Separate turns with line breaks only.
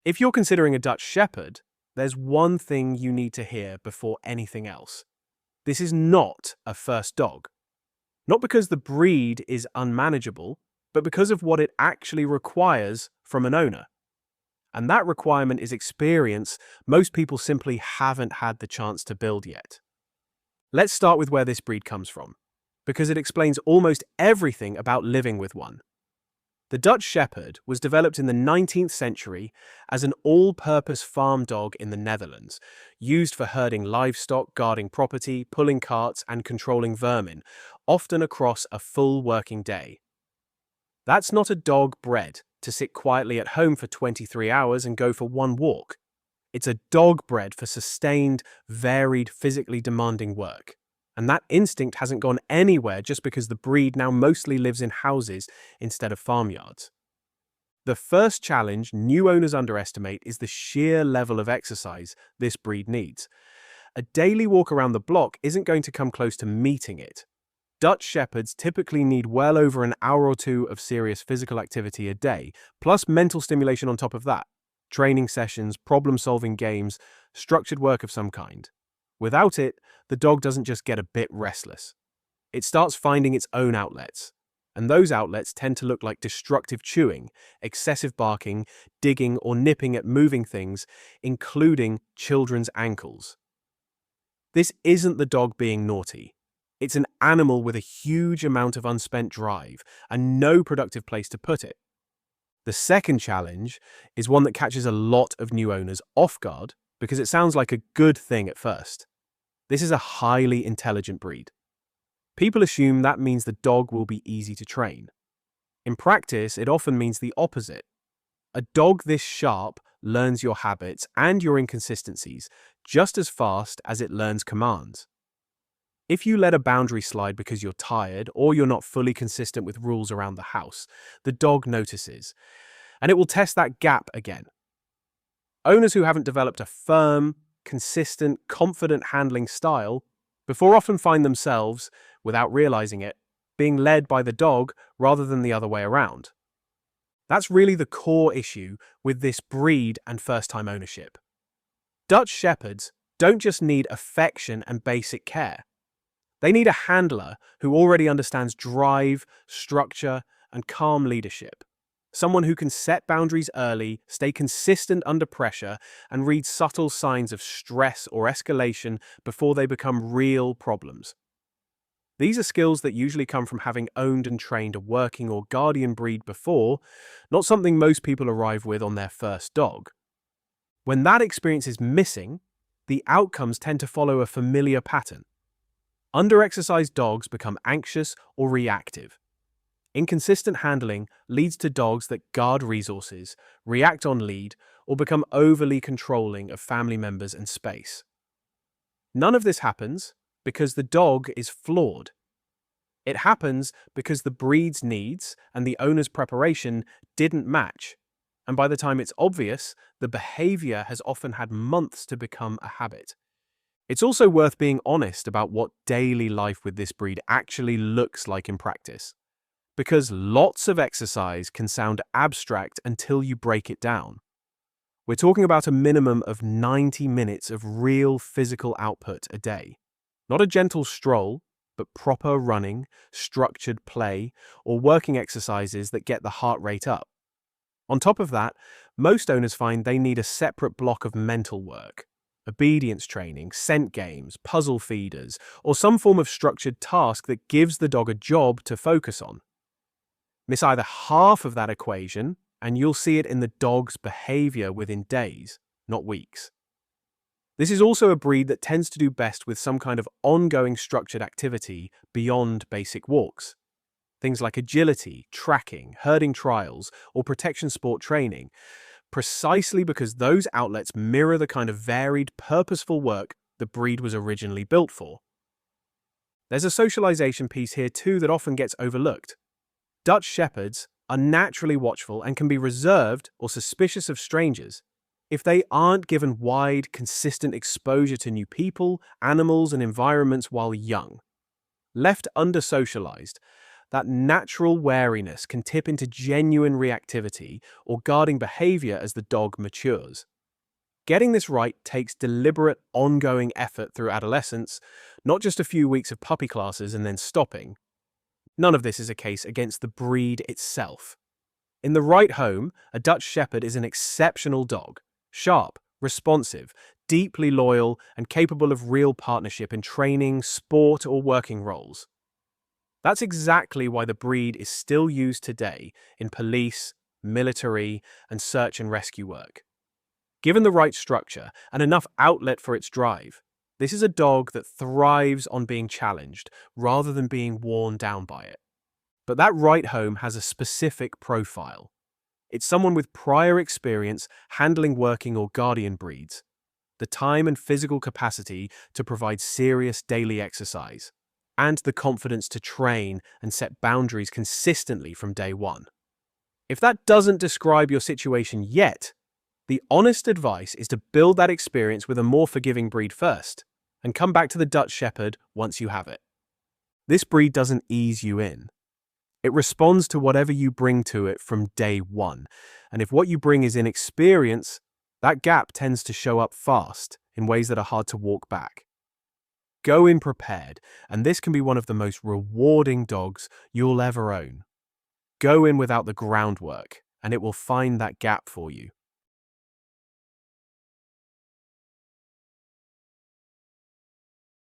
If you're considering a Dutch Shepherd, there's one thing you need to hear before anything else. This is not a first dog. Not because the breed is unmanageable, but because of what it actually requires from an owner. And that requirement is experience most people simply haven't had the chance to build yet. Let's start with where this breed comes from, because it explains almost everything about living with one. The Dutch Shepherd was developed in the 19th century as an all-purpose farm dog in the Netherlands, used for herding livestock, guarding property, pulling carts, and controlling vermin, often across a full working day. That's not a dog bred to sit quietly at home for 23 hours and go for one walk. It's a dog bred for sustained, varied, physically demanding work. And that instinct hasn't gone anywhere just because the breed now mostly lives in houses instead of farmyards. The first challenge new owners underestimate is the sheer level of exercise this breed needs. A daily walk around the block isn't going to come close to meeting it. Dutch Shepherds typically need well over an hour or two of serious physical activity a day, plus mental stimulation on top of that. Training sessions, problem-solving games, structured work of some kind. Without it, the dog doesn't just get a bit restless. It starts finding its own outlets, and those outlets tend to look like destructive chewing, excessive barking, digging or nipping at moving things, including children's ankles. This isn't the dog being naughty. It's an animal with a huge amount of unspent drive and no productive place to put it. The second challenge is one that catches a lot of new owners off guard because it sounds like a good thing at first. This is a highly intelligent breed. People assume that means the dog will be easy to train. In practice, it often means the opposite. A dog this sharp learns your habits and your inconsistencies just as fast as it learns commands. If you let a boundary slide because you're tired or you're not fully consistent with rules around the house, the dog notices, and it will test that gap again. Owners who haven't developed a firm, consistent, confident handling style before often find themselves, without realizing it, being led by the dog rather than the other way around. That's really the core issue with this breed and first-time ownership. Dutch Shepherds don't just need affection and basic care. They need a handler who already understands drive, structure, and calm leadership. Someone who can set boundaries early, stay consistent under pressure, and read subtle signs of stress or escalation before they become real problems. These are skills that usually come from having owned and trained a working or guardian breed before, not something most people arrive with on their first dog. When that experience is missing, the outcomes tend to follow a familiar pattern. Under-exercised dogs become anxious or reactive. Inconsistent handling leads to dogs that guard resources, react on lead, or become overly controlling of family members and space. None of this happens because the dog is flawed. It happens because the breed's needs and the owner's preparation didn't match, and by the time it's obvious, the behavior has often had months to become a habit. It's also worth being honest about what daily life with this breed actually looks like in practice. Because lots of exercise can sound abstract until you break it down. We're talking about a minimum of 90 minutes of real physical output a day. Not a gentle stroll, but proper running, structured play, or working exercises that get the heart rate up. On top of that, most owners find they need a separate block of mental work. Obedience training, scent games, puzzle feeders, or some form of structured task that gives the dog a job to focus on. Miss either half of that equation, and you'll see it in the dog's behavior within days, not weeks. This is also a breed that tends to do best with some kind of ongoing structured activity beyond basic walks. Things like agility, tracking, herding trials, or protection sport training, precisely because those outlets mirror the kind of varied, purposeful work the breed was originally built for. There's a socialization piece here too that often gets overlooked. Dutch Shepherds are naturally watchful and can be reserved or suspicious of strangers if they aren't given wide, consistent exposure to new people, animals, and environments while young. Left under-socialized, that natural wariness can tip into genuine reactivity or guarding behavior as the dog matures. Getting this right takes deliberate, ongoing effort through adolescence, not just a few weeks of puppy classes and then stopping. None of this is a case against the breed itself. In the right home, a Dutch Shepherd is an exceptional dog, sharp, responsive, deeply loyal, and capable of real partnership in training, sport, or working roles. That's exactly why the breed is still used today in police, military, and search and rescue work. Given the right structure and enough outlet for its drive, this is a dog that thrives on being challenged rather than being worn down by it. But that right home has a specific profile. It's someone with prior experience handling working or guardian breeds, the time and physical capacity to provide serious daily exercise, and the confidence to train and set boundaries consistently from day one. If that doesn't describe your situation yet, the honest advice is to build that experience with a more forgiving breed first, and come back to the Dutch Shepherd once you have it. This breed doesn't ease you in. It responds to whatever you bring to it from day one, and if what you bring is inexperience, that gap tends to show up fast in ways that are hard to walk back. Go in prepared, and this can be one of the most rewarding dogs you'll ever own. Go in without the groundwork, and it will find that gap for you.